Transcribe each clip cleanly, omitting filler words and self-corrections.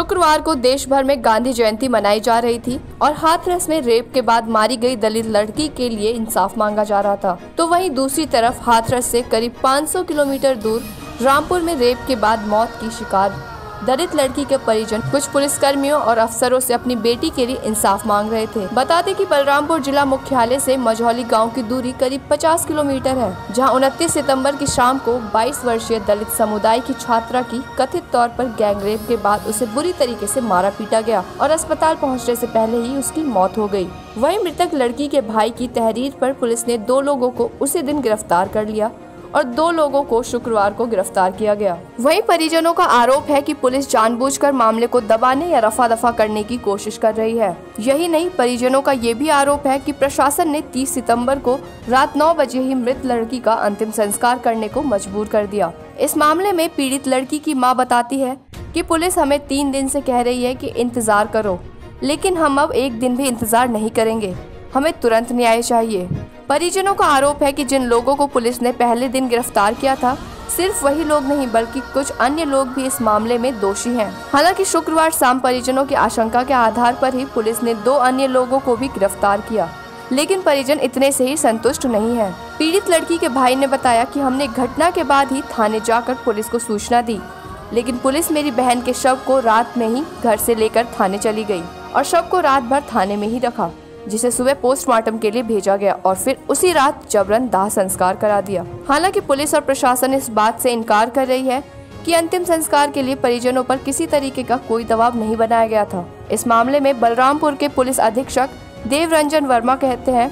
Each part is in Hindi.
शुक्रवार को देश भर में गांधी जयंती मनाई जा रही थी और हाथरस में रेप के बाद मारी गई दलित लड़की के लिए इंसाफ मांगा जा रहा था। तो वहीं दूसरी तरफ हाथरस से करीब 500 किलोमीटर दूर रामपुर में रेप के बाद मौत की शिकार दलित लड़की के परिजन कुछ पुलिसकर्मियों और अफसरों से अपनी बेटी के लिए इंसाफ मांग रहे थे। बता दें कि बलरामपुर जिला मुख्यालय से मझौली गांव की दूरी करीब 50 किलोमीटर है, जहां 29 सितंबर की शाम को 22 वर्षीय दलित समुदाय की छात्रा की कथित तौर पर गैंगरेप के बाद उसे बुरी तरीके से मारा पीटा गया और अस्पताल पहुँचने से पहले ही उसकी मौत हो गयी। वहीं मृतक लड़की के भाई की तहरीर पर पुलिस ने 2 लोगों को उसी दिन गिरफ्तार कर लिया और 2 लोगों को शुक्रवार को गिरफ्तार किया गया। वहीं परिजनों का आरोप है कि पुलिस जानबूझकर मामले को दबाने या रफा दफा करने की कोशिश कर रही है। यही नहीं, परिजनों का ये भी आरोप है कि प्रशासन ने 30 सितंबर को रात 9 बजे ही मृत लड़की का अंतिम संस्कार करने को मजबूर कर दिया। इस मामले में पीड़ित लड़की की मां बताती है कि पुलिस हमें 3 दिन से कह रही है कि इंतजार करो, लेकिन हम अब 1 दिन भी इंतजार नहीं करेंगे, हमें तुरंत न्याय चाहिए। परिजनों का आरोप है कि जिन लोगों को पुलिस ने पहले दिन गिरफ्तार किया था, सिर्फ वही लोग नहीं बल्कि कुछ अन्य लोग भी इस मामले में दोषी हैं। हालांकि शुक्रवार शाम परिजनों की आशंका के आधार पर ही पुलिस ने 2 अन्य लोगों को भी गिरफ्तार किया, लेकिन परिजन इतने से ही संतुष्ट नहीं है। पीड़ित लड़की के भाई ने बताया कि हमने घटना के बाद ही थाने जाकर पुलिस को सूचना दी, लेकिन पुलिस मेरी बहन के शव को रात में ही घर से लेकर थाने चली गई और शव को रात भर थाने में ही रखा, जिसे सुबह पोस्टमार्टम के लिए भेजा गया और फिर उसी रात जबरन दाह संस्कार करा दिया। हालांकि पुलिस और प्रशासन इस बात से इनकार कर रही है कि अंतिम संस्कार के लिए परिजनों पर किसी तरीके का कोई दबाव नहीं बनाया गया था। इस मामले में बलरामपुर के पुलिस अधीक्षक देवरंजन वर्मा कहते हैं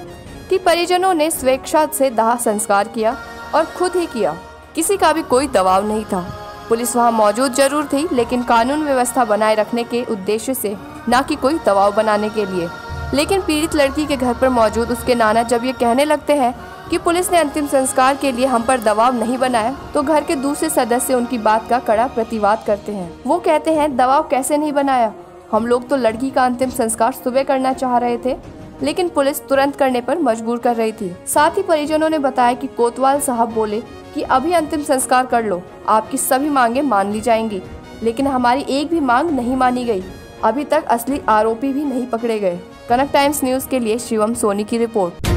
कि परिजनों ने स्वेच्छा से दाह संस्कार किया और खुद ही किया, किसी का भी कोई दबाव नहीं था। पुलिस वहां मौजूद जरूर थी, लेकिन कानून व्यवस्था बनाए रखने के उद्देश्य से, न कि कोई दबाव बनाने के लिए। लेकिन पीड़ित लड़की के घर पर मौजूद उसके नाना जब ये कहने लगते हैं कि पुलिस ने अंतिम संस्कार के लिए हम पर दबाव नहीं बनाया, तो घर के दूसरे सदस्य उनकी बात का कड़ा प्रतिवाद करते हैं। वो कहते हैं, दबाव कैसे नहीं बनाया, हम लोग तो लड़की का अंतिम संस्कार सुबह करना चाह रहे थे, लेकिन पुलिस तुरंत करने पर मजबूर कर रही थी। साथ ही परिजनों ने बताया कि कोतवाल साहब बोले कि अभी अंतिम संस्कार कर लो, आपकी सभी मांगे मान ली जाएंगी, लेकिन हमारी एक भी मांग नहीं मानी गई। अभी तक असली आरोपी भी नहीं पकड़े गए। कनक टाइम्स न्यूज के लिए शिवम सोनी की रिपोर्ट।